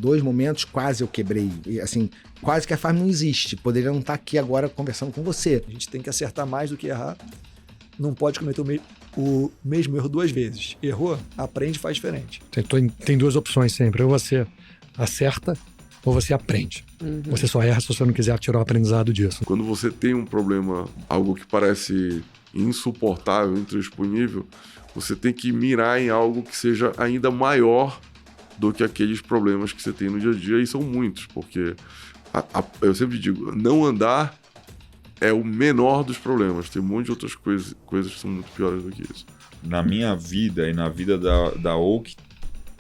dois momentos quase eu quebrei. E, assim, quase que a farm não existe. Poderia não estar aqui agora conversando com você. A gente tem que acertar mais do que errar. Não pode cometer o mesmo erro 2 vezes. Errou, aprende e faz diferente. Tem duas opções sempre. Ou você acerta ou você aprende. Você só erra se você não quiser tirar o aprendizado disso. Quando você tem um problema, algo que parece insuportável, intransponível, você tem que mirar em algo que seja ainda maior do que aqueles problemas que você tem no dia a dia, e são muitos, porque eu sempre digo, não andar é o menor dos problemas, tem um monte de outras coisas que são muito piores do que isso. Na minha vida e na vida da Oak,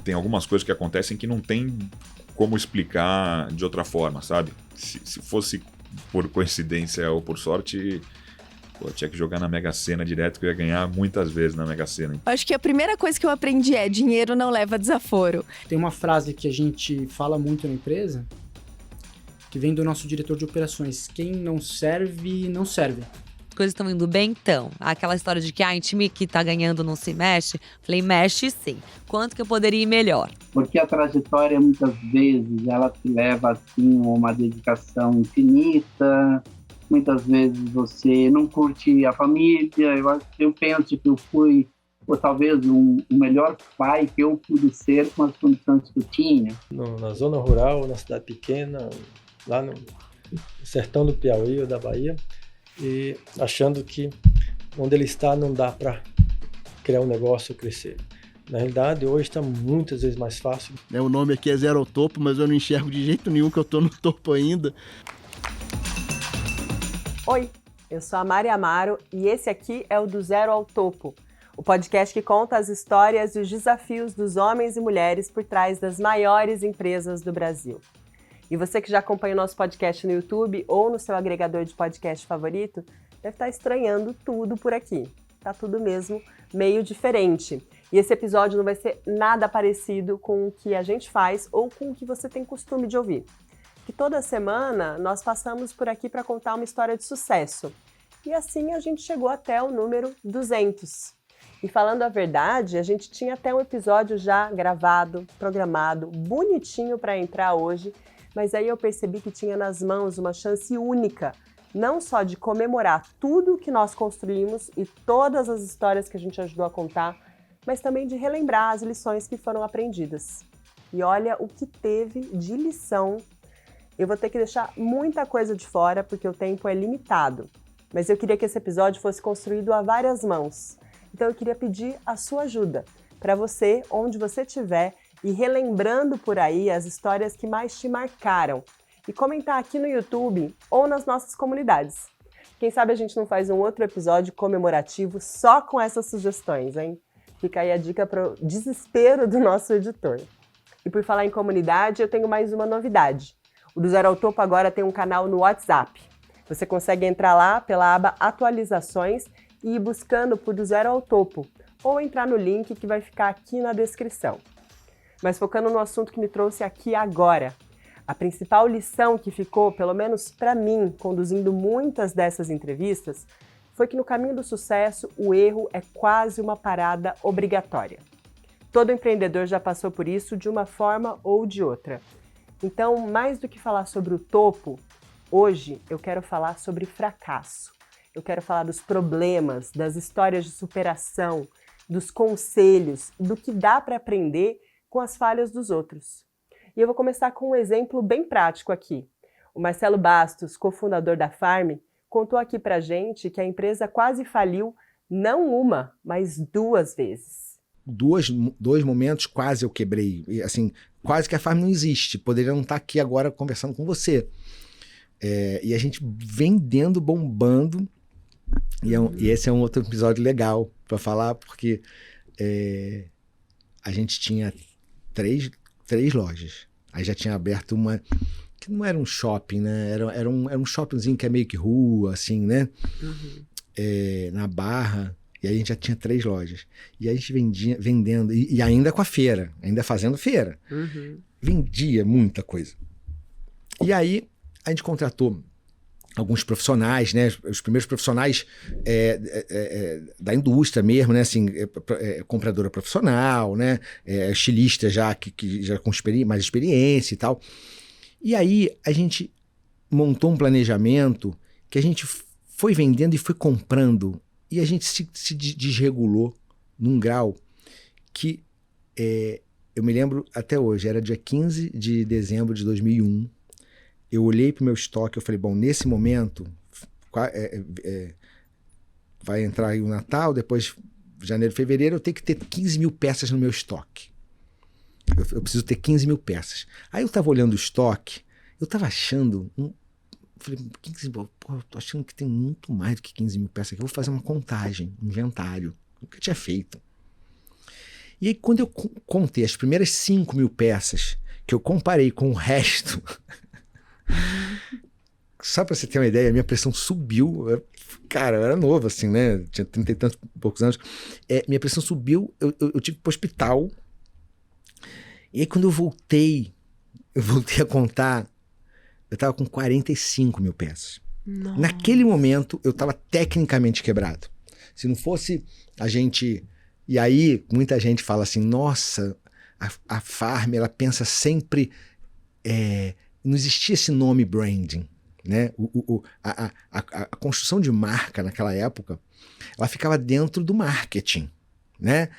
tem algumas coisas que acontecem que não tem como explicar de outra forma, sabe? Se fosse por coincidência ou por sorte, eu tinha que jogar na Mega Sena direto, que eu ia ganhar muitas vezes na Mega Sena. Acho que a primeira coisa que eu aprendi é: dinheiro não leva desaforo. Tem uma frase que a gente fala muito na empresa, que vem do nosso diretor de operações: quem não serve, não serve. As coisas estão indo bem, então. Aquela história de que em time que tá ganhando não se mexe. Falei, mexe sim. Quanto que eu poderia ir melhor? Porque a trajetória, muitas vezes, ela te leva, assim, a uma dedicação infinita. Muitas vezes você não curte a família. Eu penso que eu fui, ou talvez, o melhor pai que eu pude ser com as condições que eu tinha. Na zona rural, na cidade pequena, lá no sertão do Piauí ou da Bahia, e achando que onde ele está não dá para criar um negócio ou crescer. Na realidade, hoje está muitas vezes mais fácil. O nome aqui é Zero ao Topo, mas eu não enxergo de jeito nenhum que eu estou no topo ainda. Oi, eu sou a Mari Amaro e esse aqui é o Do Zero ao Topo, o podcast que conta as histórias e os desafios dos homens e mulheres por trás das maiores empresas do Brasil. E você que já acompanha o nosso podcast no YouTube ou no seu agregador de podcast favorito, deve estar estranhando tudo por aqui. Tá tudo mesmo meio diferente. E esse episódio não vai ser nada parecido com o que a gente faz ou com o que você tem costume de ouvir. Que toda semana nós passamos por aqui para contar uma história de sucesso. E assim a gente chegou até o número 200. E falando a verdade, a gente tinha até um episódio já gravado, programado, bonitinho para entrar hoje, mas aí eu percebi que tinha nas mãos uma chance única, não só de comemorar tudo que nós construímos e todas as histórias que a gente ajudou a contar, mas também de relembrar as lições que foram aprendidas. E olha o que teve de lição. Eu vou ter que deixar muita coisa de fora porque o tempo é limitado, mas eu queria que esse episódio fosse construído a várias mãos. Então eu queria pedir a sua ajuda, para você, onde você estiver, e relembrando por aí as histórias que mais te marcaram. E comentar aqui no YouTube ou nas nossas comunidades. Quem sabe a gente não faz um outro episódio comemorativo só com essas sugestões, hein? Fica aí a dica para o desespero do nosso editor. E por falar em comunidade, eu tenho mais uma novidade. O Do Zero ao Topo agora tem um canal no WhatsApp. Você consegue entrar lá pela aba Atualizações e ir buscando por Do Zero ao Topo, ou entrar no link que vai ficar aqui na descrição. Mas focando no assunto que me trouxe aqui agora, a principal lição que ficou, pelo menos para mim, conduzindo muitas dessas entrevistas, foi que no caminho do sucesso o erro é quase uma parada obrigatória. Todo empreendedor já passou por isso de uma forma ou de outra. Então, mais do que falar sobre o topo, hoje eu quero falar sobre fracasso. Eu quero falar dos problemas, das histórias de superação, dos conselhos, do que dá para aprender com as falhas dos outros. E eu vou começar com um exemplo bem prático aqui. O Marcelo Bastos, cofundador da Farm, contou aqui pra gente que a empresa quase faliu não uma, mas 2 vezes. Dois momentos quase eu quebrei. E, assim, quase que a Farm não existe. Poderia não estar aqui agora conversando com você. E a gente vendendo, bombando. E esse é um outro episódio legal para falar, porque a gente tinha três lojas. Aí já tinha aberto uma que não era um shopping, né? Era um shoppingzinho que é meio que rua, assim, né? Na Barra. E aí a gente já tinha 3 lojas. E aí a gente vendendo, e ainda com a feira, ainda fazendo feira. Vendia muita coisa. E aí a gente contratou alguns profissionais, né? Os primeiros profissionais da indústria mesmo, né? Assim, compradora profissional, né? Estilista já que já com mais experiência e tal. E aí a gente montou um planejamento que a gente foi vendendo e foi comprando e a gente se desregulou num grau que eu me lembro até hoje, era dia 15 de dezembro de 2001. Eu olhei para o meu estoque, eu falei, bom, nesse momento vai entrar aí o Natal, depois janeiro, fevereiro, eu tenho que ter 15 mil peças no meu estoque. Eu preciso ter 15 mil peças. Aí eu estava olhando o estoque, eu estava achando, falei, 15 mil, eu tô achando que tem muito mais do que 15 mil peças aqui, eu vou fazer uma contagem, um inventário, nunca tinha feito. E aí quando eu contei as primeiras 5 mil peças, que eu comparei com o resto... Só pra você ter uma ideia, a minha pressão subiu. Cara, eu era novo, assim, né? Tinha 30 e tantos poucos anos. Minha pressão subiu, eu tive que ir pro hospital. E aí, quando eu voltei a contar, eu tava com 45 mil peças. Nossa. Naquele momento, eu tava tecnicamente quebrado. Se não fosse a gente... E aí, muita gente fala assim, nossa, a Farm, ela pensa sempre... Não existia esse nome branding, né? A construção de marca naquela época, ela ficava dentro do marketing, né?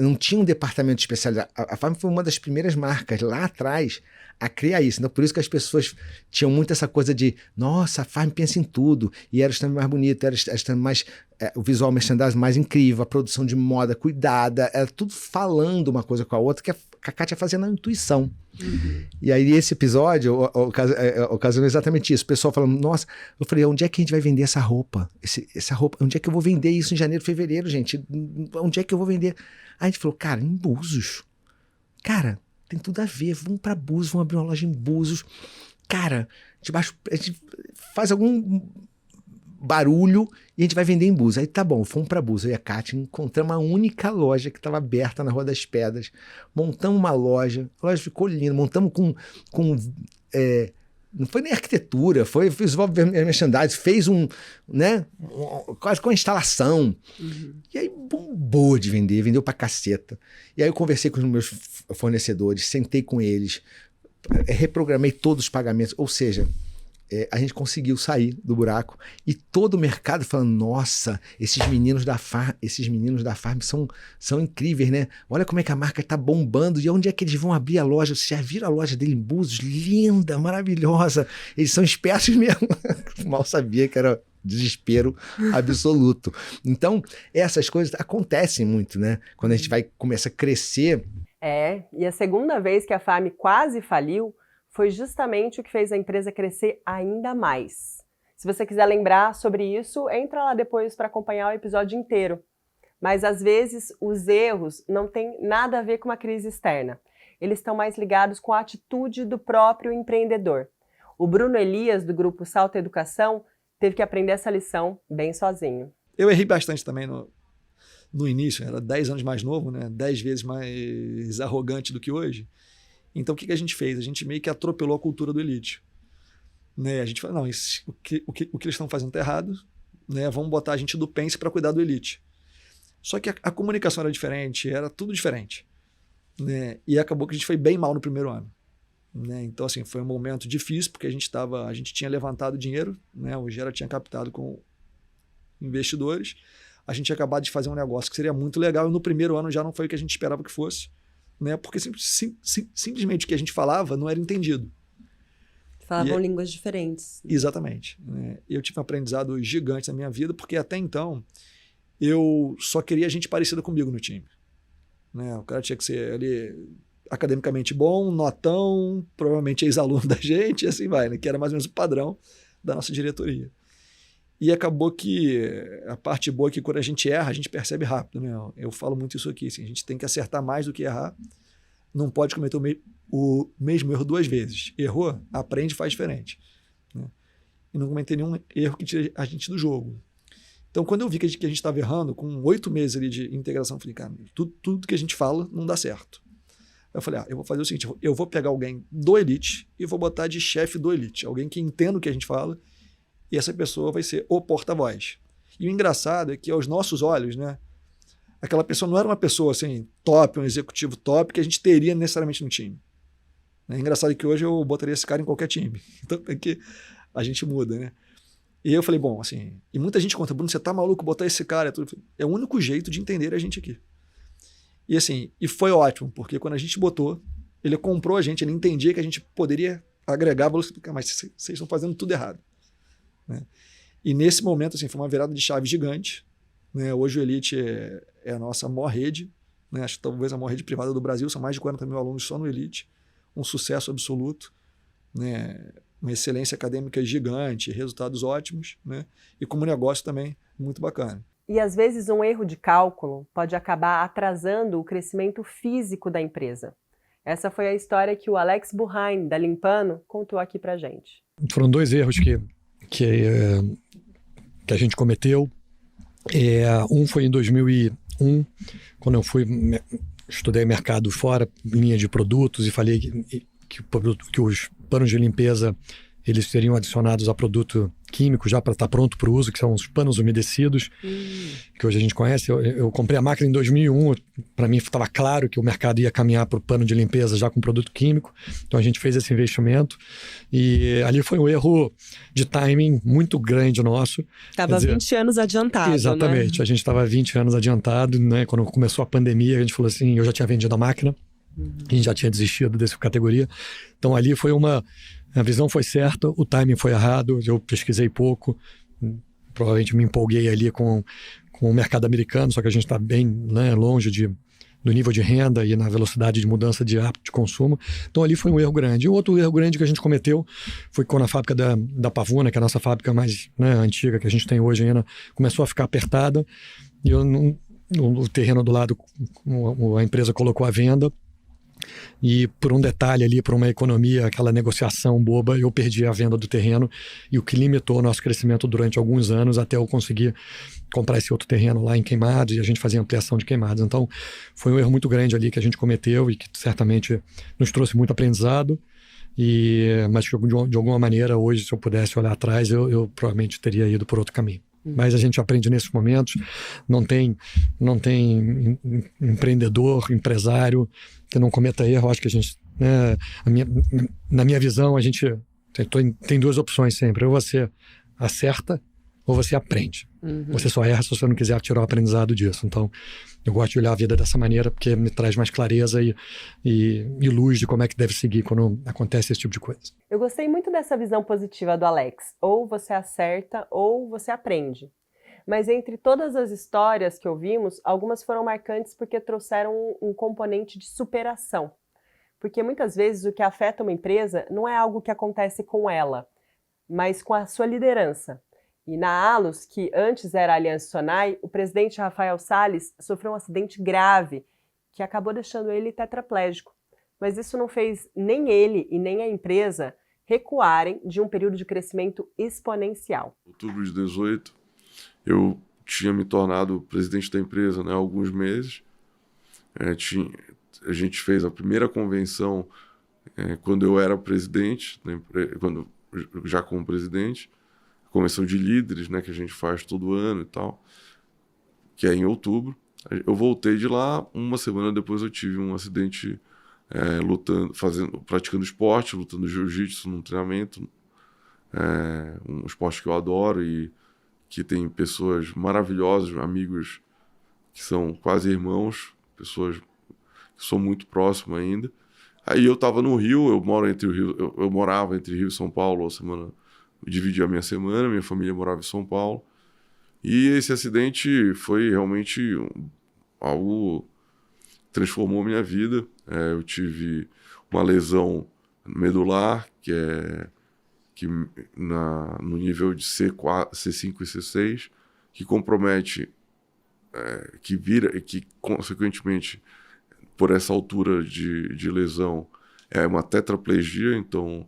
Não tinha um departamento especializado. A Farm foi uma das primeiras marcas lá atrás a criar isso. Então, por isso que as pessoas tinham muito essa coisa de, nossa, a Farm pensa em tudo. E era o stand mais bonito, era o stand mais... o visual merchandising mais incrível, a produção de moda cuidada, era tudo falando uma coisa com a outra, que a Kátia fazia na intuição. Uhum. E aí esse episódio ocasionou exatamente isso. O pessoal falando, nossa, eu falei, onde é que a gente vai vender essa roupa? Essa roupa, onde é que eu vou vender isso em janeiro, fevereiro, gente? Onde é que eu vou vender? Aí a gente falou, cara, em Búzios. Cara, tem tudo a ver, vamos pra Búzios, vamos abrir uma loja em Búzios. Cara, a gente faz algum barulho e a gente vai vender em Búzios. Aí tá bom, fomos pra Búzios, eu e a Kátia encontramos a única loja que estava aberta na Rua das Pedras, montamos uma loja, a loja ficou linda, montamos com não foi nem arquitetura, foi visual merchandising, fez quase com a instalação. Uhum. E aí bombou de vender, vendeu pra caceta. E aí eu conversei com os meus fornecedores, sentei com eles, reprogramei todos os pagamentos, ou seja, a gente conseguiu sair do buraco e todo o mercado falando, nossa, esses meninos da Farm são incríveis, né? Olha como é que a marca tá bombando e onde é que eles vão abrir a loja? Vocês já viram a loja dele em Búzios? Linda, maravilhosa. Eles são espertos mesmo. Mal sabia que era desespero absoluto. Então, essas coisas acontecem muito, né? Quando a gente começa a crescer. E a segunda vez que a Farm quase faliu foi justamente o que fez a empresa crescer ainda mais. Se você quiser lembrar sobre isso, entra lá depois para acompanhar o episódio inteiro. Mas às vezes os erros não têm nada a ver com a crise externa. Eles estão mais ligados com a atitude do próprio empreendedor. O Bruno Elias, do grupo Salto Educação, teve que aprender essa lição bem sozinho. Eu errei bastante também no início, era 10 anos mais novo, né? 10 vezes mais arrogante do que hoje. Então, o que a gente fez? A gente meio que atropelou a cultura do elite. Né? A gente falou, não, o que eles estão fazendo está errado, né? Vamos botar a gente do Pense para cuidar do elite. Só que a comunicação era diferente, era tudo diferente. Né? E acabou que a gente foi bem mal no primeiro ano. Né? Então, assim, foi um momento difícil, porque a gente tinha levantado dinheiro, né? O Gera tinha captado com investidores, a gente tinha acabado de fazer um negócio que seria muito legal, e no primeiro ano já não foi o que a gente esperava que fosse. Né? Porque simplesmente o que a gente falava não era entendido. Falavam línguas diferentes. Exatamente. Né? Eu tive um aprendizado gigante na minha vida, porque até então eu só queria gente parecida comigo no time. Né? O cara tinha que ser ali academicamente bom, notão, provavelmente ex-aluno da gente, e assim vai, né? Que era mais ou menos o padrão da nossa diretoria. E acabou que a parte boa é que quando a gente erra, a gente percebe rápido. Né? Eu falo muito isso aqui. Assim, a gente tem que acertar mais do que errar. Não pode cometer o mesmo erro 2 vezes. Errou, aprende e faz diferente. Né? E não cometer nenhum erro que tire a gente do jogo. Então, quando eu vi que a gente estava errando, com 8 meses ali de integração, eu falei, cara, tudo que a gente fala não dá certo. Eu falei, eu vou fazer o seguinte, eu vou pegar alguém do Elite e vou botar de chefe do Elite. Alguém que entenda o que a gente fala e essa pessoa vai ser o porta-voz. E o engraçado é que aos nossos olhos, né, aquela pessoa não era uma pessoa assim, top, um executivo top, que a gente teria necessariamente no time. É engraçado que hoje eu botaria esse cara em qualquer time. Então é que a gente muda, né? E eu falei, bom, assim, e muita gente conta, Bruno, você tá maluco botar esse cara? É o único jeito de entender a gente aqui. E assim, e foi ótimo, porque quando a gente botou, ele comprou a gente, ele entendia que a gente poderia agregar valor, mas vocês estão fazendo tudo errado. Né? E nesse momento, assim, foi uma virada de chave gigante. Né? Hoje o Elite é a nossa maior rede, né? Acho que talvez a maior rede privada do Brasil, são mais de 40 mil alunos só no Elite, um sucesso absoluto, né? Uma excelência acadêmica gigante, resultados ótimos, né? E como negócio também muito bacana. E às vezes um erro de cálculo pode acabar atrasando o crescimento físico da empresa. Essa foi a história que o Alex Burhain, da Limpano, contou aqui pra gente. Foram 2 erros que a gente cometeu. Um foi em 2001, quando eu estudei mercado fora, linha de produtos, e falei que os panos de limpeza eles seriam adicionados a produto químico já para estar pronto para o uso, que são os panos umedecidos, que hoje a gente conhece. Eu comprei a máquina em 2001, para mim estava claro que o mercado ia caminhar para o pano de limpeza já com produto químico, então a gente fez esse investimento e ali foi um erro de timing muito grande nosso. Estava 20 anos adiantado, exatamente, né? A gente estava 20 anos adiantado, né? Quando começou a pandemia, a gente falou assim, eu já tinha vendido a máquina, a gente já tinha desistido dessa categoria, então ali foi a visão foi certa, o timing foi errado, eu pesquisei pouco, provavelmente me empolguei ali com o mercado americano, só que a gente está bem, né, longe do nível de renda e na velocidade de mudança de hábito de consumo. Então ali foi um erro grande. E outro erro grande que a gente cometeu foi quando a fábrica da Pavuna, que é a nossa fábrica mais, né, antiga que a gente tem hoje ainda, começou a ficar apertada e o terreno do lado a empresa colocou à venda. E por um detalhe ali, por uma economia, aquela negociação boba, eu perdi a venda do terreno, e o que limitou o nosso crescimento durante alguns anos até eu conseguir comprar esse outro terreno lá em Queimados, e a gente fazia ampliação de Queimados. Então foi um erro muito grande ali que a gente cometeu e que certamente nos trouxe muito aprendizado, mas de alguma maneira hoje, se eu pudesse olhar atrás, eu provavelmente teria ido por outro caminho. Mas a gente aprende nesses momentos. Não tem empreendedor, empresário que não cometa erro. Acho que a gente, né, na minha visão, a gente tem 2 opções sempre. Ou você acerta ou você aprende. Você só erra se você não quiser tirar o aprendizado disso. Então, eu gosto de olhar a vida dessa maneira porque me traz mais clareza e luz de como é que deve seguir quando acontece esse tipo de coisa. Eu gostei muito dessa visão positiva do Alex. Ou você acerta ou você aprende. Mas entre todas as histórias que ouvimos, algumas foram marcantes porque trouxeram um componente de superação. Porque muitas vezes o que afeta uma empresa não é algo que acontece com ela, mas com a sua liderança. E na Allos, que antes era a Aliança Sonai, o presidente Rafael Salles sofreu um acidente grave que acabou deixando ele tetraplégico. Mas isso não fez nem ele e nem a empresa recuarem de um período de crescimento exponencial. Em outubro de 2018, eu tinha me tornado presidente da empresa, né, há alguns meses. A gente fez a primeira convenção quando eu era presidente, já como presidente, a convenção de líderes, né, que a gente faz todo ano e tal, que é em outubro. Eu voltei de lá, uma semana depois eu tive um acidente praticando esporte, lutando jiu-jitsu num treinamento, um esporte que eu adoro e que tem pessoas maravilhosas, amigos que são quase irmãos, pessoas que sou muito próximo ainda. Aí eu estava no Rio, eu morava entre Rio e São Paulo, eu dividia a minha semana, minha família morava em São Paulo. E esse acidente foi realmente algo que transformou a minha vida. Eu tive uma lesão medular, no nível de C5 e C6, que compromete, que consequentemente, por essa altura de lesão, é uma tetraplegia. Então,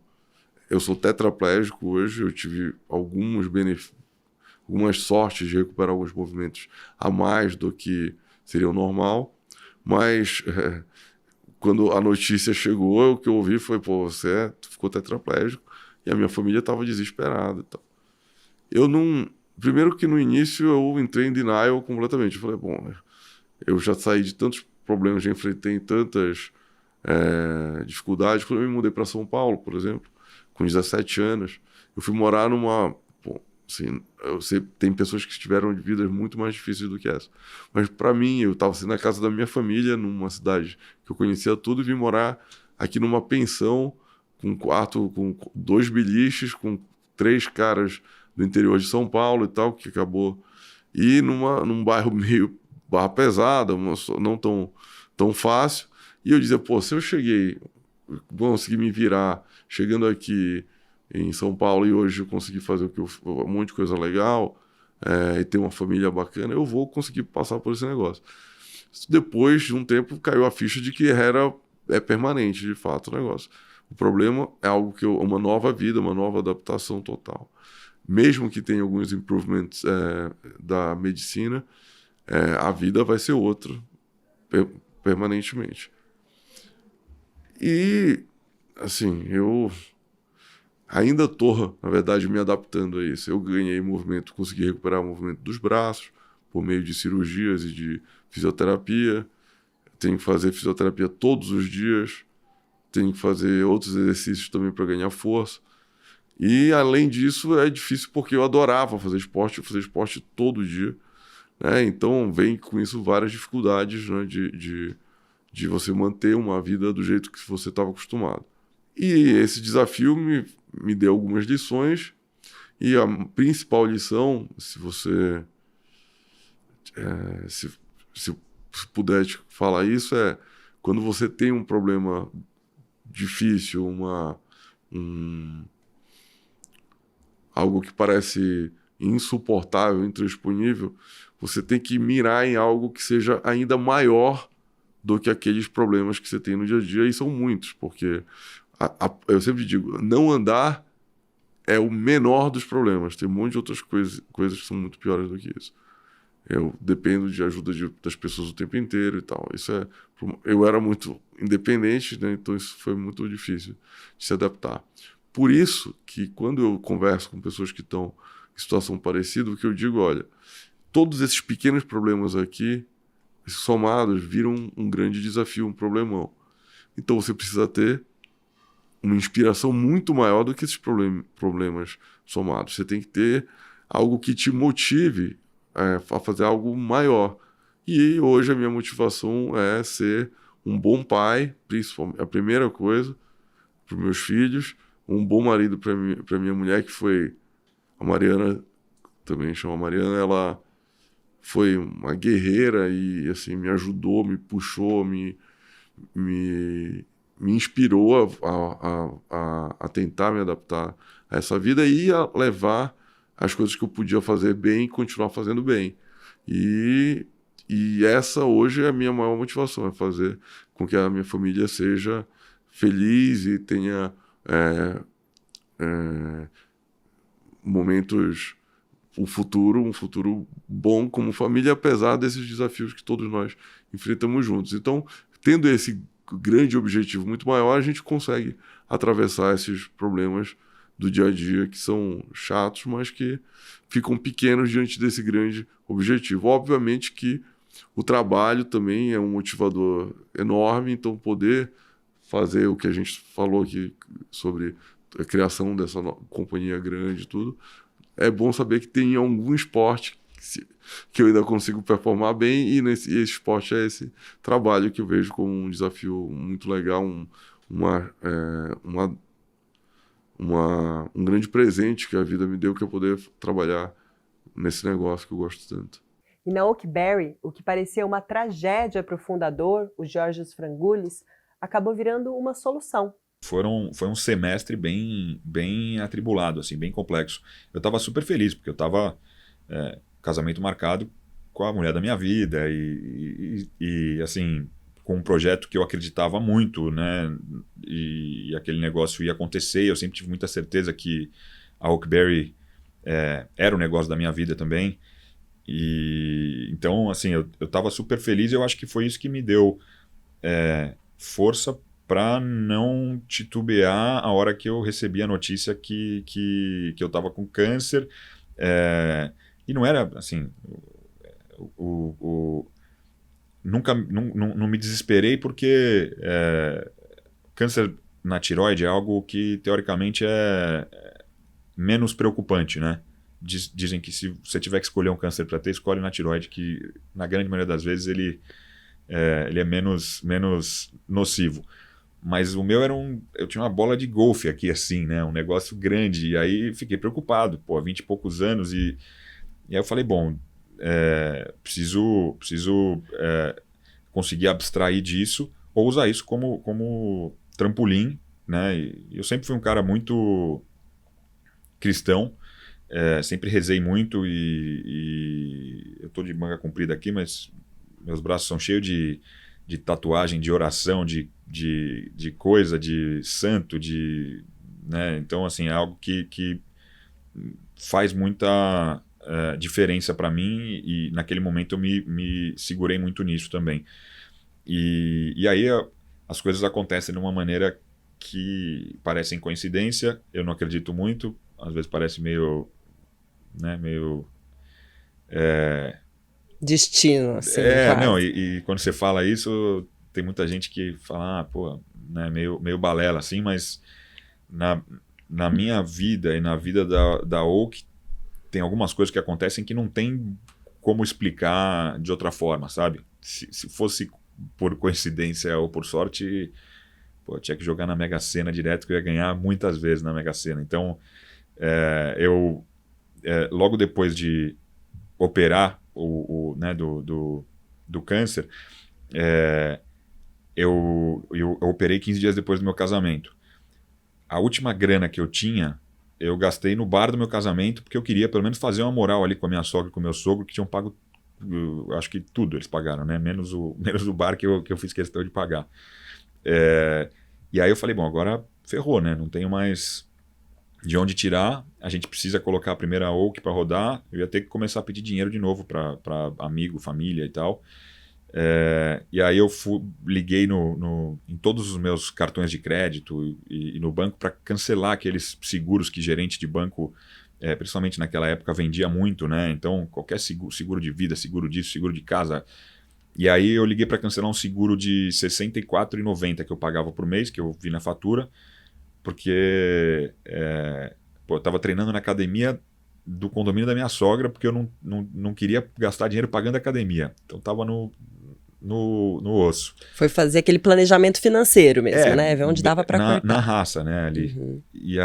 eu sou tetraplégico hoje, eu tive algumas sortes de recuperar alguns movimentos a mais do que seria o normal, mas quando a notícia chegou, o que eu ouvi foi, você ficou tetraplégico, e a minha família estava desesperada. eu não... Primeiro que no início eu entrei em denial completamente. Eu falei, bom, eu já saí de tantos problemas, já enfrentei tantas dificuldades. Quando eu me mudei para São Paulo, por exemplo, com 17 anos, eu fui morar numa... Bom, assim, eu sei, tem pessoas que tiveram vidas muito mais difíceis do que essa. Mas para mim, eu estava assim, na casa da minha família, numa cidade que eu conhecia tudo, e vim morar aqui numa pensão, com um quarto com 2 biliches, com 3 caras do interior de São Paulo e tal, que acabou... E num bairro meio barra pesada, não tão fácil. E eu dizia, pô, se eu consegui me virar chegando aqui em São Paulo e hoje eu consegui fazer um monte de coisa legal e ter uma família bacana, eu vou conseguir passar por esse negócio. Depois de um tempo caiu a ficha de que é permanente, de fato, o negócio. O problema é algo uma nova vida, uma nova adaptação total. Mesmo que tenha alguns improvements da medicina, a vida vai ser outra permanentemente. E, assim, eu ainda estou, na verdade, me adaptando a isso. Eu ganhei movimento, consegui recuperar o movimento dos braços por meio de cirurgias e de fisioterapia. Tenho que fazer fisioterapia todos os dias. Tenho que fazer outros exercícios também para ganhar força. E, além disso, é difícil porque eu adorava fazer esporte. Eu fazia esporte todo dia, né? Então, vem com isso várias dificuldades, né, de você manter uma vida do jeito que você estava acostumado. E esse desafio me deu algumas lições. E a principal lição, se você... se puder te falar isso, é quando você tem um problema difícil, algo que parece insuportável, intransponível, você tem que mirar em algo que seja ainda maior do que aqueles problemas que você tem no dia a dia, e são muitos, porque eu sempre digo, não andar é o menor dos problemas, tem um monte de outras coisas que são muito piores do que isso. Eu dependo de ajuda das pessoas o tempo inteiro e tal. Eu era muito independente, né? Então isso foi muito difícil de se adaptar. Por isso que quando eu converso com pessoas que estão em situação parecida, o que eu digo, olha, todos esses pequenos problemas aqui, somados, viram um grande desafio, um problemão. Então você precisa ter uma inspiração muito maior do que esses problemas somados. Você tem que ter algo que te motive a fazer algo maior. E hoje a minha motivação é ser um bom pai, principalmente a primeira coisa, para os meus filhos, um bom marido para minha mulher, que foi a Mariana, também chama Mariana. Ela foi uma guerreira e assim me ajudou, me puxou, me inspirou a tentar me adaptar a essa vida e a levar as coisas que eu podia fazer bem e continuar fazendo bem. E essa hoje é a minha maior motivação, é fazer com que a minha família seja feliz e tenha momentos, um futuro bom como família, apesar desses desafios que todos nós enfrentamos juntos. Então, tendo esse grande objetivo muito maior, a gente consegue atravessar esses problemas do dia a dia que são chatos, mas que ficam pequenos diante desse grande objetivo. Obviamente que o trabalho também é um motivador enorme, então poder fazer o que a gente falou aqui sobre a criação dessa companhia grande e tudo, é bom saber que tem algum esporte que eu ainda consigo performar bem, e esse esporte é esse trabalho que eu vejo como um desafio muito legal, um grande presente que a vida me deu, que é poder trabalhar nesse negócio que eu gosto tanto. E na Oakberry, o que parecia uma tragédia para o fundador, o Georgios Frangoulis, acabou virando uma solução. Foi um semestre bem atribulado, assim, bem complexo. Eu estava super feliz, porque eu estava casamento marcado com a mulher da minha vida e assim, com um projeto que eu acreditava muito, né? E aquele negócio ia acontecer. Eu sempre tive muita certeza que a Oakberry era o negócio da minha vida também. E então, assim, eu estava super feliz. E eu acho que foi isso que me deu força para não titubear a hora que eu recebi a notícia que eu estava com câncer. E não era assim, nunca não me desesperei porque câncer na tireoide é algo que teoricamente é menos preocupante, né? Dizem que se você tiver que escolher um câncer para ter, escolhe na tireoide, que na grande maioria das vezes ele é menos nocivo. Mas o meu eu tinha uma bola de golfe aqui assim, né? Um negócio grande, e aí fiquei preocupado, 20 e poucos anos, e aí eu falei, bom, preciso conseguir abstrair disso ou usar isso como trampolim, né? E eu sempre fui um cara muito cristão, sempre rezei muito, e eu tô de manga comprida aqui, mas meus braços são cheios de tatuagem, de oração, de coisa, de santo, né? Então, assim, é algo que faz muita diferença para mim, e naquele momento eu me segurei muito nisso também. E aí as coisas acontecem de uma maneira que parecem coincidência, eu não acredito muito, às vezes parece meio destino, assim. Não, e quando você fala isso, tem muita gente que fala, né, meio balela, assim, mas na minha vida e na vida da Oak, tem algumas coisas que acontecem que não tem como explicar de outra forma, sabe? Se fosse por coincidência ou por sorte, eu tinha que jogar na Mega Sena direto, que eu ia ganhar muitas vezes na Mega Sena. Então, logo depois de operar né, do câncer, eu operei 15 dias depois do meu casamento. A última grana que eu tinha, eu gastei no bar do meu casamento, porque eu queria pelo menos fazer uma moral ali com a minha sogra e com o meu sogro, que tinham pago, acho que tudo eles pagaram, né? Menos o bar que eu fiz questão de pagar. E aí eu falei, bom, agora ferrou, né? Não tenho mais de onde tirar, a gente precisa colocar a primeira Oak para rodar, eu ia ter que começar a pedir dinheiro de novo para amigo, família e tal. E aí eu liguei em todos os meus cartões de crédito e no banco para cancelar aqueles seguros que gerente de banco, principalmente naquela época, vendia muito, né? Então qualquer seguro de vida, seguro disso, seguro de casa. E aí eu liguei para cancelar um seguro de R$ 64,90 que eu pagava por mês, que eu vi na fatura, porque eu estava treinando na academia do condomínio da minha sogra, porque eu não queria gastar dinheiro pagando a academia. Então estava no osso. Foi fazer aquele planejamento financeiro mesmo, né? Ver onde dava para cortar. Na raça, né? Ali. Uhum. E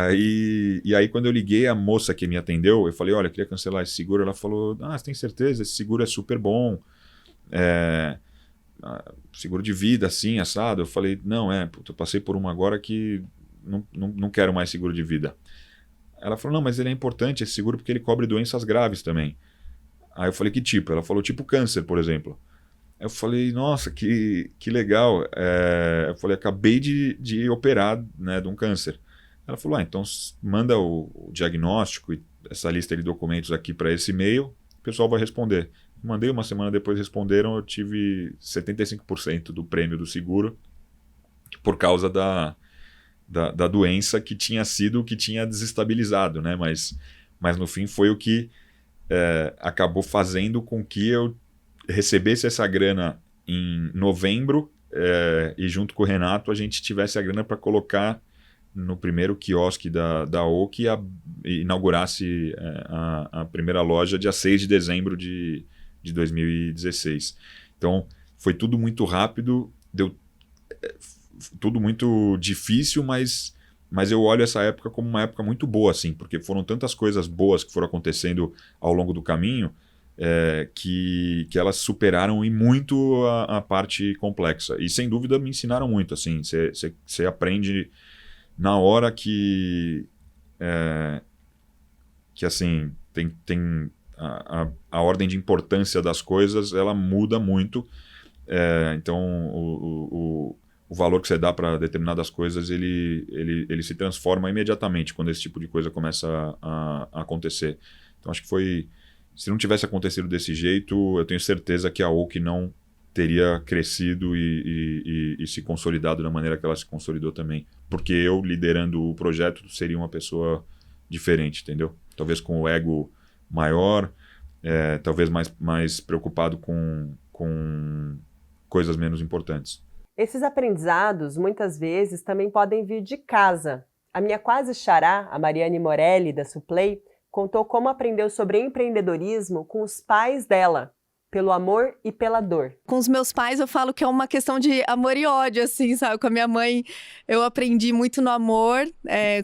aí quando eu liguei, a moça que me atendeu, eu falei, olha, eu queria cancelar esse seguro. Ela falou, você tem certeza? Esse seguro é super bom. Seguro de vida, assim, assado. Eu falei, não, eu passei por uma agora que não quero mais seguro de vida. Ela falou, não, mas ele é importante, esse seguro, porque ele cobre doenças graves também. Aí eu falei, que tipo? Ela falou, tipo câncer, por exemplo. Eu falei, nossa, que legal. Eu falei, acabei de operar, né, de um câncer. Ela falou, então manda o diagnóstico e essa lista de documentos aqui para esse e-mail, o pessoal vai responder. Mandei, uma semana depois responderam, eu tive 75% do prêmio do seguro por causa da doença que tinha desestabilizado, né? Mas no fim foi o que acabou fazendo com que eu recebesse essa grana em novembro, e junto com o Renato a gente tivesse a grana para colocar no primeiro quiosque da Oak e inaugurasse a primeira loja dia 6 de dezembro de 2016. Então foi tudo muito rápido, deu tudo muito difícil, mas eu olho essa época como uma época muito boa, assim, porque foram tantas coisas boas que foram acontecendo ao longo do caminho, que elas superaram e muito a parte complexa. E sem dúvida me ensinaram muito, assim, você aprende na hora que assim, tem a ordem de importância das coisas, ela muda muito. Então o valor que você dá para determinadas coisas, ele se transforma imediatamente quando esse tipo de coisa começa a acontecer. Então acho que se não tivesse acontecido desse jeito, eu tenho certeza que a Oak não teria crescido e se consolidado da maneira que ela se consolidou também. Porque eu, liderando o projeto, seria uma pessoa diferente, entendeu? Talvez com o ego maior, talvez mais preocupado com coisas menos importantes. Esses aprendizados, muitas vezes, também podem vir de casa. A minha quase xará, a Mariane Morelli, da Suplay, contou como aprendeu sobre empreendedorismo com os pais dela, pelo amor e pela dor. Com os meus pais, eu falo que é uma questão de amor e ódio, assim, sabe? Com a minha mãe, eu aprendi muito no amor.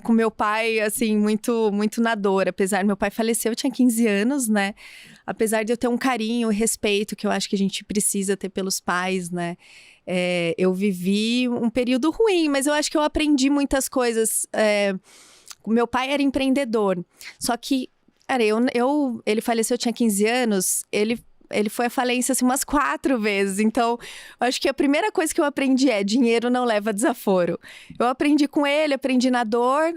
Com meu pai, assim, muito, muito na dor. Apesar, meu pai faleceu, eu tinha 15 anos, né? Apesar de eu ter um carinho e respeito que eu acho que a gente precisa ter pelos pais, né? Eu vivi um período ruim, mas eu acho que eu aprendi muitas coisas. Meu pai era empreendedor, só que, cara, ele faleceu, eu tinha 15 anos, ele foi à falência assim, umas 4 vezes. Então, eu acho que a primeira coisa que eu aprendi dinheiro não leva desaforo. Eu aprendi com ele, aprendi na dor.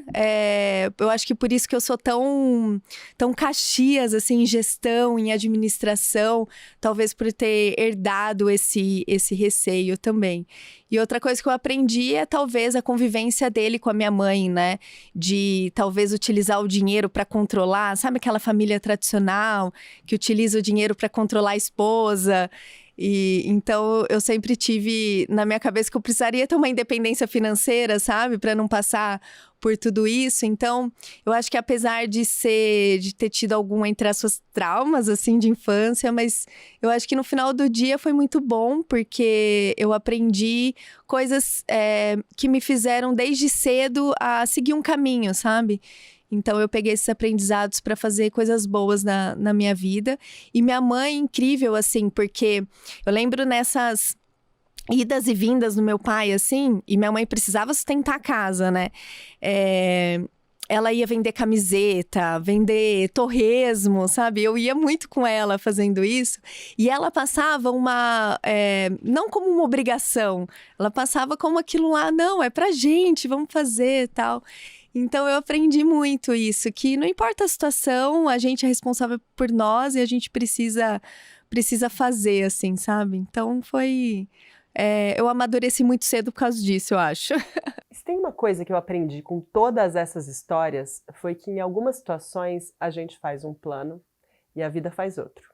Eu acho que por isso que eu sou tão Caxias, assim, em gestão, em administração. Talvez por ter herdado esse receio também. E outra coisa que eu aprendi é talvez a convivência dele com a minha mãe, né? De talvez utilizar o dinheiro para controlar. Sabe aquela família tradicional que utiliza o dinheiro para controlar a esposa? E então eu sempre tive na minha cabeça que eu precisaria ter uma independência financeira, sabe? Para não passar por tudo isso. Então, eu acho que apesar de ter tido algum, entre as suas traumas, assim, de infância, mas eu acho que no final do dia foi muito bom, porque eu aprendi coisas que me fizeram desde cedo a seguir um caminho, sabe? Então, eu peguei esses aprendizados para fazer coisas boas na minha vida. E minha mãe, incrível, assim, porque eu lembro nessas idas e vindas do meu pai, assim, e minha mãe precisava sustentar a casa, né? Ela ia vender camiseta, vender torresmo, sabe? Eu ia muito com ela fazendo isso. E ela passava não como uma obrigação, ela passava como aquilo lá, não, é pra gente, vamos fazer e tal. Então, eu aprendi muito isso, que não importa a situação, a gente é responsável por nós e a gente precisa fazer, assim, sabe? Então, eu amadureci muito cedo por causa disso, eu acho. Se tem uma coisa que eu aprendi com todas essas histórias, foi que em algumas situações a gente faz um plano e a vida faz outro.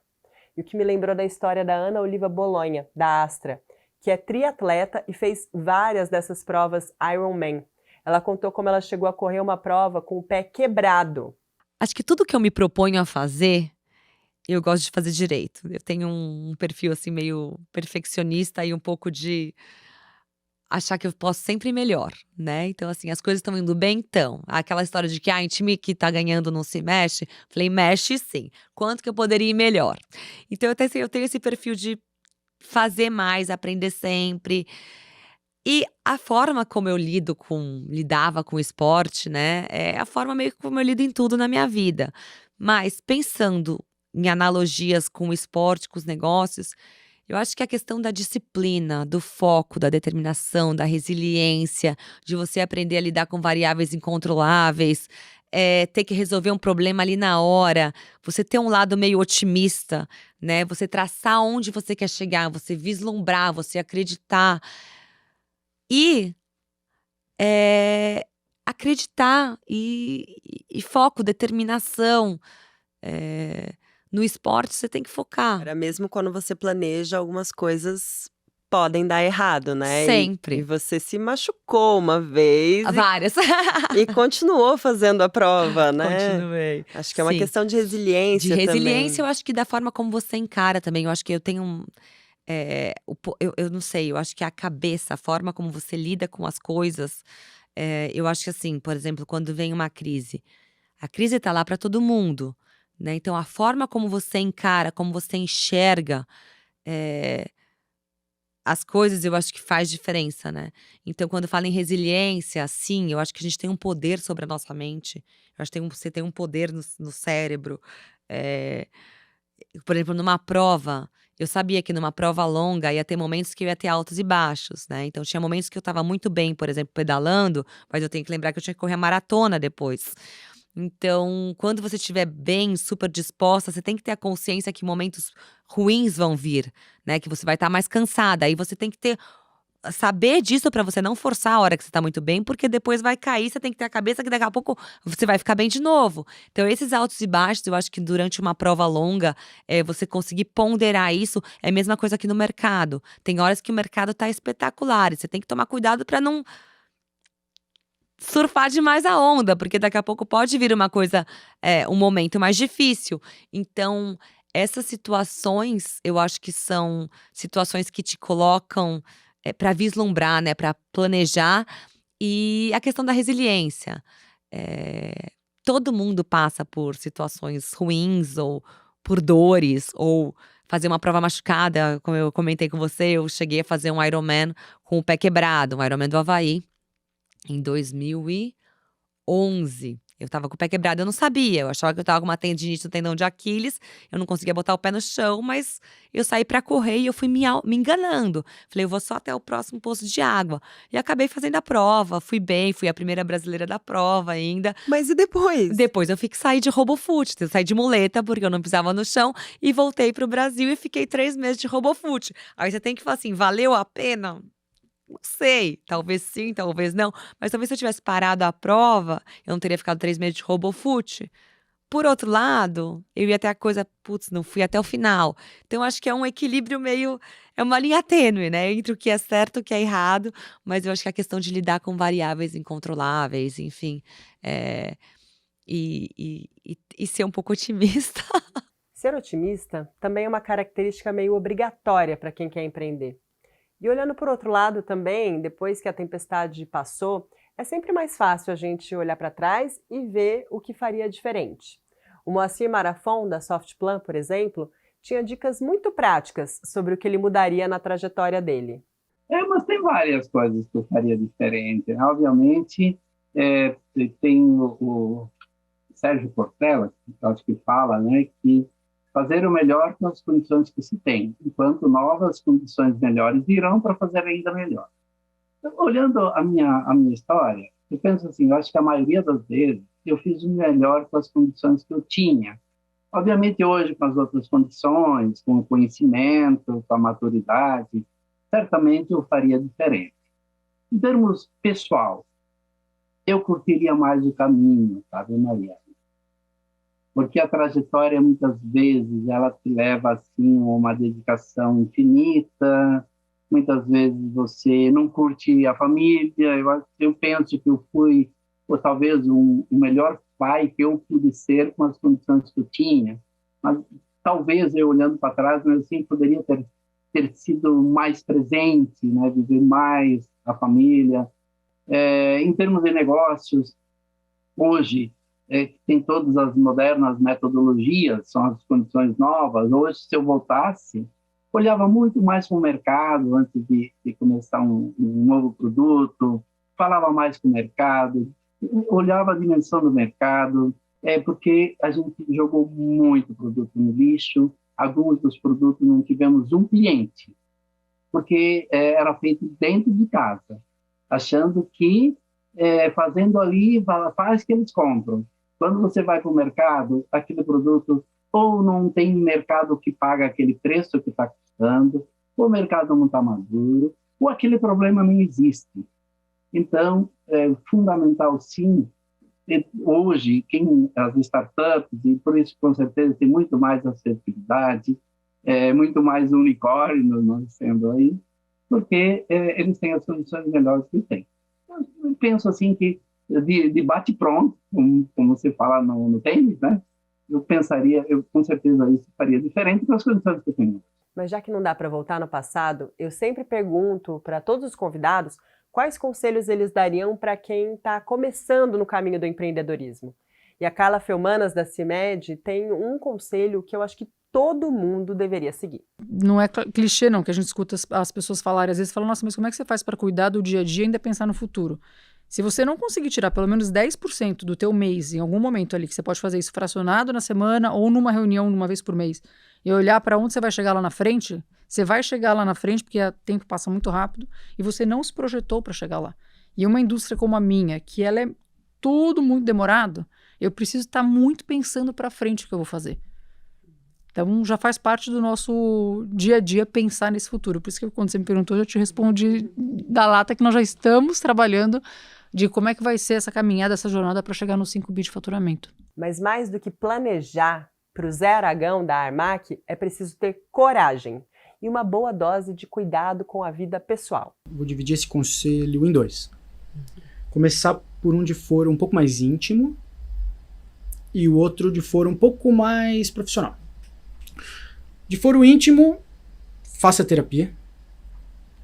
E o que me lembrou da história da Ana Oliva Bolonha, da Astra, que é triatleta e fez várias dessas provas Ironman. Ela contou como ela chegou a correr uma prova com o pé quebrado. Acho que tudo que eu me proponho a fazer, eu gosto de fazer direito. Eu tenho um perfil assim meio perfeccionista e um pouco de achar que eu posso sempre melhor, né? Então, assim, as coisas estão indo bem, então. Aquela história de que em time que tá ganhando não se mexe. Falei, mexe sim. Quanto que eu poderia ir melhor? Então, eu tenho esse perfil de fazer mais, aprender sempre. E a forma como eu lidava com o esporte, né? É a forma meio como eu lido em tudo na minha vida. Mas pensando em analogias com o esporte, com os negócios, eu acho que a questão da disciplina, do foco, da determinação, da resiliência, de você aprender a lidar com variáveis incontroláveis, ter que resolver um problema ali na hora, você ter um lado meio otimista, né? Você traçar onde você quer chegar, você vislumbrar, você acreditar. E acreditar e foco, determinação. No esporte você tem que focar. Era mesmo quando você planeja, algumas coisas podem dar errado, né? Sempre. E você se machucou uma vez. Várias. E continuou fazendo a prova, né? Continuei. Acho que é uma Sim. questão de resiliência também. De resiliência, eu acho que da forma como você encara também. Eu acho que eu tenho eu não sei, eu acho que a cabeça, a forma como você lida com as coisas, eu acho que assim, por exemplo, quando vem uma crise, a crise tá lá para todo mundo, né? Então a forma como você encara, como você enxerga as coisas, eu acho que faz diferença, né? Então quando fala em resiliência, sim, eu acho que a gente tem um poder sobre a nossa mente. Eu acho que você tem um poder no cérebro. Por exemplo, numa prova, eu sabia que numa prova longa ia ter momentos que eu ia ter altos e baixos, né? Então tinha momentos que eu tava muito bem, por exemplo, pedalando, mas eu tenho que lembrar que eu tinha que correr a maratona depois. Então, quando você estiver bem, super disposta, você tem que ter a consciência que momentos ruins vão vir, né? Que você vai estar mais cansada. Aí você tem que ter saber disso pra você não forçar a hora que você tá muito bem, porque depois vai cair, você tem que ter a cabeça que daqui a pouco você vai ficar bem de novo. Então, esses altos e baixos, eu acho que durante uma prova longa, você conseguir ponderar isso, é a mesma coisa que no mercado. Tem horas que o mercado tá espetacular, e você tem que tomar cuidado pra não surfar demais a onda, porque daqui a pouco pode vir uma coisa, um momento mais difícil. Então, essas situações, eu acho que são situações que te colocam para vislumbrar, né, para planejar. E a questão da resiliência. Todo mundo passa por situações ruins ou por dores, ou fazer uma prova machucada. Como eu comentei com você, eu cheguei a fazer um Ironman com o pé quebrado, um Ironman do Havaí, em 2011. Eu tava com o pé quebrado, eu não sabia. Eu achava que eu tava com uma tendinite no tendão de Aquiles. Eu não conseguia botar o pé no chão, mas eu saí pra correr e eu fui me enganando. Falei, eu vou só até o próximo poço de água. E acabei fazendo a prova. Fui bem, fui a primeira brasileira da prova ainda. Mas e depois? Depois eu saí de RoboFoot. Eu saí de muleta, porque eu não pisava no chão. E voltei pro Brasil e fiquei 3 meses de RoboFoot. Aí você tem que falar assim, valeu a pena? Não sei, talvez sim, talvez não. Mas talvez se eu tivesse parado a prova, eu não teria ficado 3 meses de RoboFoot. Por outro lado, eu ia ter a coisa, putz, não fui até o final. Então, eu acho que é um equilíbrio meio, é uma linha tênue, né? Entre o que é certo e o que é errado. Mas eu acho que a questão de lidar com variáveis incontroláveis, enfim. E ser um pouco otimista. Ser otimista também é uma característica meio obrigatória para quem quer empreender. E olhando por outro lado também, depois que a tempestade passou, é sempre mais fácil a gente olhar para trás e ver o que faria diferente. O Moacir Marafon, da Softplan, por exemplo, tinha dicas muito práticas sobre o que ele mudaria na trajetória dele. Mas tem várias coisas que eu faria diferente. Obviamente, tem o Sérgio Cortella, que eu acho que fala, né, que fazer o melhor com as condições que se tem, enquanto novas condições melhores virão para fazer ainda melhor. Então, olhando a minha história, eu penso assim, eu acho que a maioria das vezes eu fiz o melhor com as condições que eu tinha. Obviamente hoje com as outras condições, com o conhecimento, com a maturidade, certamente eu faria diferente. Em termos pessoal, eu curtiria mais o caminho, sabe, Maria? Porque a trajetória, muitas vezes, ela te leva, assim, a uma dedicação infinita. Muitas vezes você não curte a família. Eu penso que eu fui, ou talvez, o melhor pai que eu pude ser com as condições que eu tinha. Mas talvez, eu olhando para trás, mas assim, poderia ter sido mais presente, né? Viver mais a família. Em termos de negócios, hoje, tem todas as modernas metodologias, são as condições novas. Hoje, se eu voltasse, olhava muito mais para o mercado antes de começar um novo produto, falava mais com o mercado, olhava a dimensão do mercado, porque a gente jogou muito produto no lixo, alguns dos produtos não tivemos um cliente, porque era feito dentro de casa, achando que fazendo ali, faz que eles compram. Quando você vai para o mercado, aquele produto ou não tem mercado que paga aquele preço que está custando, ou o mercado não está maduro, ou aquele problema não existe. Então, é fundamental, sim, hoje, as startups, e por isso, com certeza, tem muito mais assertividade, muito mais unicórnio nascendo aí, porque eles têm as condições melhores que têm. Eu penso assim que de bate-pronto, como você fala no tênis, né? Eu com certeza isso faria diferente das condições que eu tenho. Mas já que não dá para voltar no passado, eu sempre pergunto para todos os convidados quais conselhos eles dariam para quem está começando no caminho do empreendedorismo. E a Carla Felmanas, da CIMED, tem um conselho que eu acho que todo mundo deveria seguir. Não é clichê, não, que a gente escuta as pessoas falarem, às vezes falam, nossa, mas como é que você faz para cuidar do dia a dia e ainda pensar no futuro? Se você não conseguir tirar pelo menos 10% do teu mês, em algum momento ali, que você pode fazer isso fracionado na semana ou numa reunião uma vez por mês, e olhar para onde você vai chegar lá na frente, você vai chegar lá na frente porque o tempo passa muito rápido e você não se projetou para chegar lá. E uma indústria como a minha, que ela é tudo muito demorado, eu preciso estar muito pensando para frente o que eu vou fazer. Então já faz parte do nosso dia a dia pensar nesse futuro. Por isso que quando você me perguntou, eu te respondi da lata que nós já estamos trabalhando de como é que vai ser essa caminhada, essa jornada para chegar nos 5 bi de faturamento. Mas mais do que planejar para o Zé Aragão da Armac, é preciso ter coragem e uma boa dose de cuidado com a vida pessoal. Vou dividir esse conselho em 2. Começar por um de foro um pouco mais íntimo e o outro de foro um pouco mais profissional. De foro íntimo, faça terapia,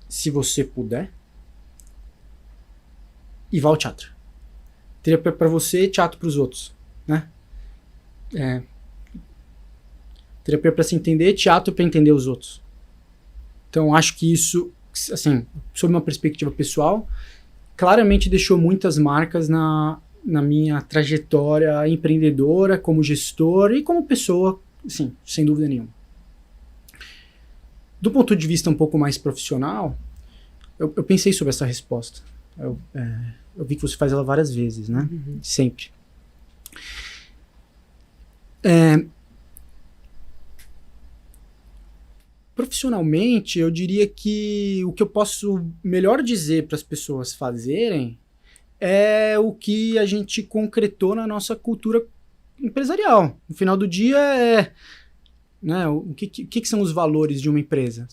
se você puder, e vá ao teatro. Terapia para você, teatro para os outros, né? Terapia para se entender, teatro para entender os outros. Então, acho que isso, assim, sob uma perspectiva pessoal, claramente deixou muitas marcas na minha trajetória empreendedora, como gestor e como pessoa, assim, sem dúvida nenhuma. Do ponto de vista um pouco mais profissional, eu pensei sobre essa resposta. Eu vi que você faz ela várias vezes, né? Sempre. Profissionalmente, eu diria que o que eu posso melhor dizer para as pessoas fazerem é o que a gente concretou na nossa cultura empresarial. No final do dia, né, o que são os valores de uma empresa?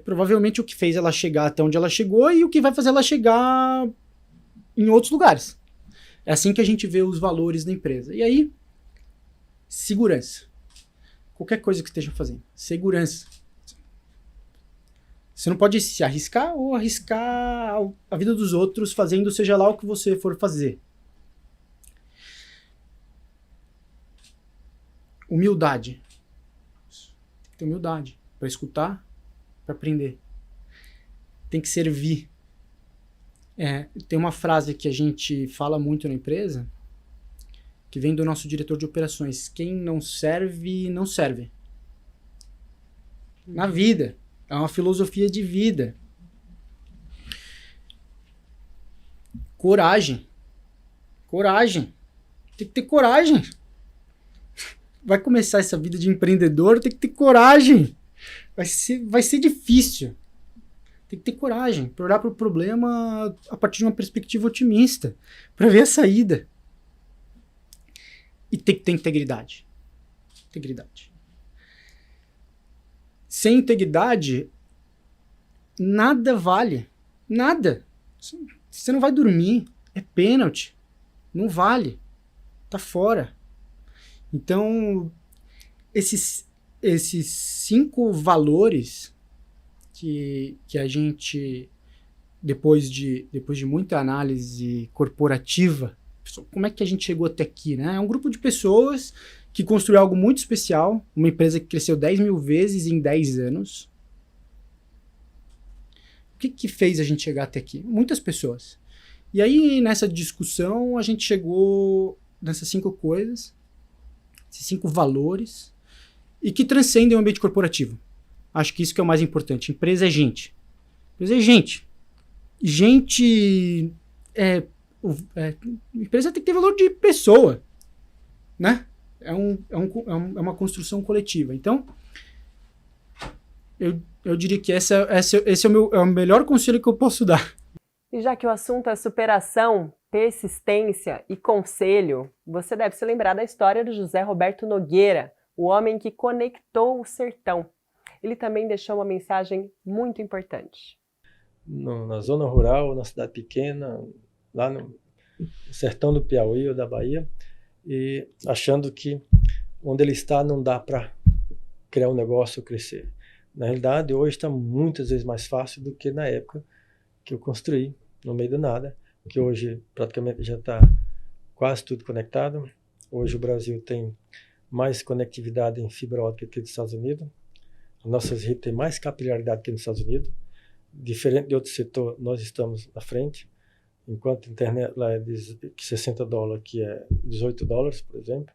Provavelmente o que fez ela chegar até onde ela chegou e o que vai fazer ela chegar em outros lugares. É assim que a gente vê os valores da empresa. E aí, segurança. Qualquer coisa que esteja fazendo. Segurança. Você não pode se arriscar ou arriscar a vida dos outros fazendo seja lá o que você for fazer. Humildade. Tem que ter humildade para escutar, para aprender. Tem que servir. Tem uma frase que a gente fala muito na empresa, que vem do nosso diretor de operações. Quem não serve, não serve. Na vida. É uma filosofia de vida. Coragem. Coragem. Tem que ter coragem. Vai começar essa vida de empreendedor, tem que ter coragem. Vai ser difícil. Tem que ter coragem para olhar para o problema a partir de uma perspectiva otimista, para ver a saída. E tem que ter integridade. Integridade. Sem integridade, nada vale. Nada. Você não vai dormir. É pênalti. Não vale. Tá fora. Então, esses 5 valores que a gente, depois de muita análise corporativa, como é que a gente chegou até aqui, né? É um grupo de pessoas que construiu algo muito especial, uma empresa que cresceu 10 mil vezes em 10 anos. O que fez a gente chegar até aqui? Muitas pessoas. E aí, nessa discussão, a gente chegou nessas 5 coisas, esses 5 valores, e que transcendem o ambiente corporativo. Acho que isso que é o mais importante. Empresa é gente. Empresa é gente. Gente... empresa tem que ter valor de pessoa, né? É uma construção coletiva. Então, eu diria que esse é o melhor conselho que eu posso dar. E já que o assunto é superação, persistência e conselho, você deve se lembrar da história do José Roberto Nogueira, o homem que conectou o sertão. Ele também deixou uma mensagem muito importante. Na zona rural, na cidade pequena, lá no sertão do Piauí ou da Bahia, e achando que onde ele está não dá para criar um negócio ou crescer. Na realidade, hoje está muitas vezes mais fácil do que na época que eu construí, no meio do nada, que hoje praticamente já está quase tudo conectado. Hoje o Brasil tem mais conectividade em fibra óptica que nos Estados Unidos. As nossas redes têm mais capilaridade que nos Estados Unidos. Diferente de outro setor, nós estamos na frente. Enquanto a internet lá é de $60, aqui é $18, por exemplo.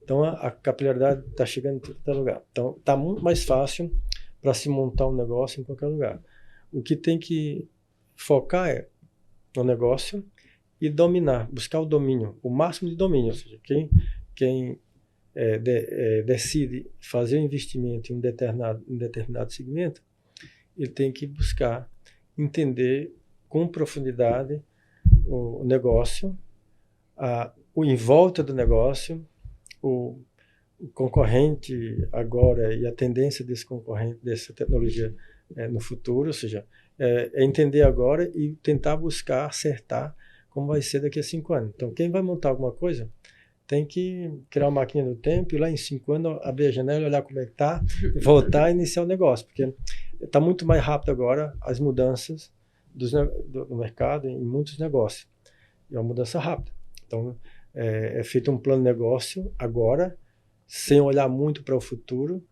Então a capilaridade está chegando em todo lugar. Então está muito mais fácil para se montar um negócio em qualquer lugar. O que tem que focar é no negócio e dominar, buscar o domínio, o máximo de domínio. Ou seja, quem decide fazer um investimento em um determinado segmento, ele tem que buscar entender com profundidade o negócio, o em volta do negócio, o concorrente agora e a tendência desse concorrente, dessa tecnologia no futuro, ou seja, entender agora e tentar buscar acertar como vai ser daqui a 5 anos. Então, quem vai montar alguma coisa tem que criar uma máquina do tempo e lá em 5 anos abrir a janela, olhar como é que está, voltar e iniciar o negócio, porque está muito mais rápido agora as mudanças do mercado em muitos negócios. E é uma mudança rápida. Então, é feito um plano de negócio agora, sem olhar muito para o futuro,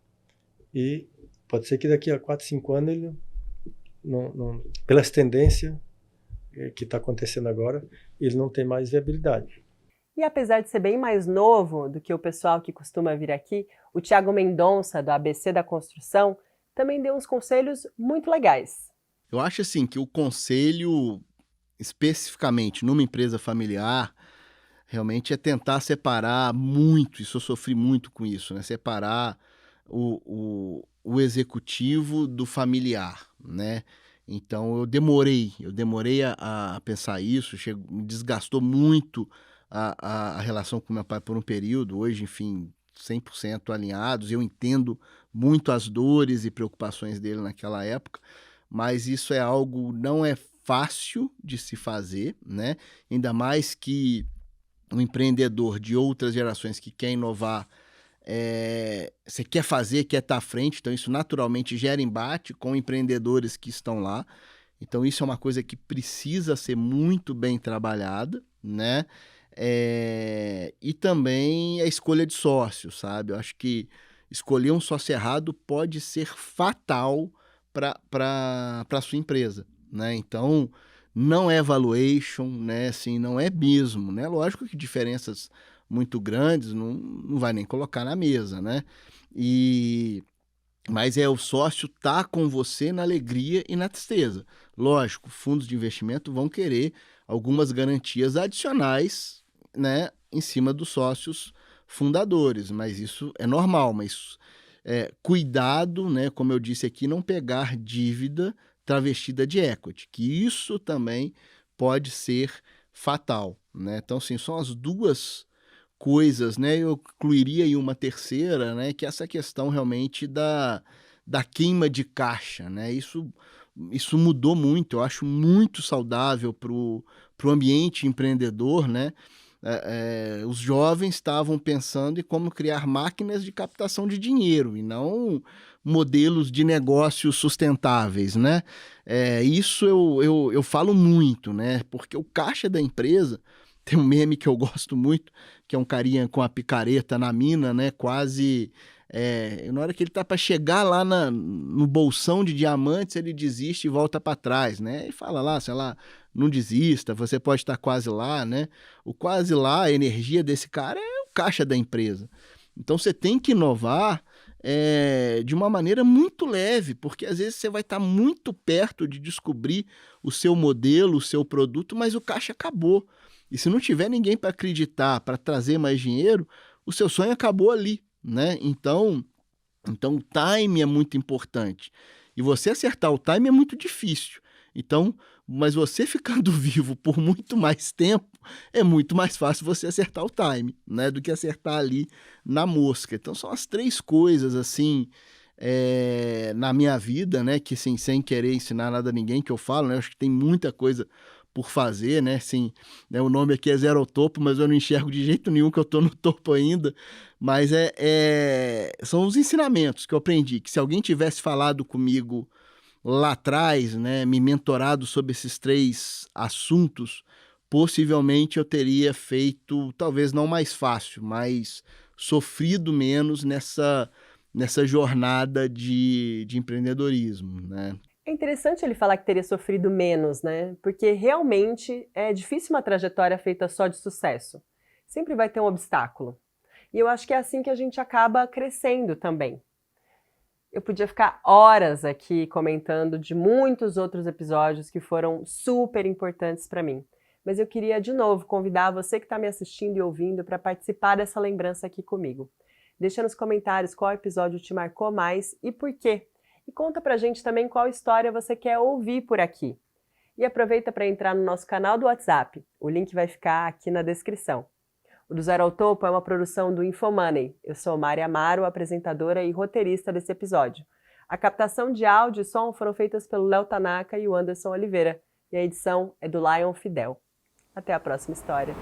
e pode ser que daqui a 4, 5 anos ele pelas tendências que está acontecendo agora, ele não tem mais viabilidade. E apesar de ser bem mais novo do que o pessoal que costuma vir aqui, o Thiago Mendonça, do ABC da Construção, também deu uns conselhos muito legais. Eu acho assim que o conselho, especificamente numa empresa familiar, realmente é tentar separar muito, isso eu sofri muito com isso, né? Separar o executivo do familiar, né? Então eu demorei a pensar isso, me desgastou muito a relação com meu pai por um período. Hoje, enfim, 100% alinhados, eu entendo muito as dores e preocupações dele naquela época, mas isso é algo, não é fácil de se fazer, né? Ainda mais que um empreendedor de outras gerações que quer inovar, você quer fazer, quer estar à frente, então isso naturalmente gera embate com empreendedores que estão lá. Então isso é uma coisa que precisa ser muito bem trabalhada, né? E também a escolha de sócio, sabe? Eu acho que escolher um sócio errado pode ser fatal para a sua empresa, né? Então não é valuation, né? Assim, não é mesmo, né? Lógico que diferenças muito grandes não vai nem colocar na mesa, né? Mas o sócio tá com você na alegria e na tristeza. Lógico, fundos de investimento vão querer algumas garantias adicionais, né, em cima dos sócios fundadores, mas isso é normal. Mas cuidado, né, como eu disse aqui, não pegar dívida travestida de equity, que isso também pode ser fatal, né? Então, assim, são as duas coisas, né? Eu incluiria aí uma terceira, né? Que é essa questão realmente da queima de caixa, né? Isso mudou muito, eu acho muito saudável para o ambiente empreendedor, né? Os jovens estavam pensando em como criar máquinas de captação de dinheiro e não modelos de negócios sustentáveis, né? Isso eu falo muito, né? Porque o caixa da empresa, tem um meme que eu gosto muito, que é um carinha com a picareta na mina, né? Quase... na hora que ele tá para chegar lá no bolsão de diamantes, ele desiste e volta para trás, né? E fala lá, sei lá, não desista, você pode estar quase lá, né? O quase lá, a energia desse cara é o caixa da empresa. Então você tem que inovar de uma maneira muito leve, porque às vezes você vai estar muito perto de descobrir o seu modelo, o seu produto, mas o caixa acabou. E se não tiver ninguém para acreditar, para trazer mais dinheiro, o seu sonho acabou ali, né? Então o time é muito importante. E você acertar o time é muito difícil. Então, mas você ficando vivo por muito mais tempo, é muito mais fácil você acertar o time, né? Do que acertar ali na mosca. Então, são as 3 coisas, assim, na minha vida, né? Que, assim, sem querer ensinar nada a ninguém, que eu falo, né? Eu acho que tem muita coisa por fazer, né? Assim, né, o nome aqui é Zero ao Topo, mas eu não enxergo de jeito nenhum que eu tô no topo ainda. Mas são os ensinamentos que eu aprendi, que se alguém tivesse falado comigo lá atrás, né, me mentorado sobre esses 3 assuntos, possivelmente eu teria feito, talvez não mais fácil, mas sofrido menos nessa jornada de empreendedorismo, né? É interessante ele falar que teria sofrido menos, né? Porque realmente é difícil uma trajetória feita só de sucesso. Sempre vai ter um obstáculo. E eu acho que é assim que a gente acaba crescendo também. Eu podia ficar horas aqui comentando de muitos outros episódios que foram super importantes para mim. Mas eu queria, de novo, convidar você que está me assistindo e ouvindo para participar dessa lembrança aqui comigo. Deixa nos comentários qual episódio te marcou mais e por quê. E conta pra gente também qual história você quer ouvir por aqui. E aproveita para entrar no nosso canal do WhatsApp. O link vai ficar aqui na descrição. O Do Zero ao Topo é uma produção do Infomoney. Eu sou Mari Amaro, apresentadora e roteirista desse episódio. A captação de áudio e som foram feitas pelo Léo Tanaka e o Anderson Oliveira. E a edição é do Lion Fidel. Até a próxima história.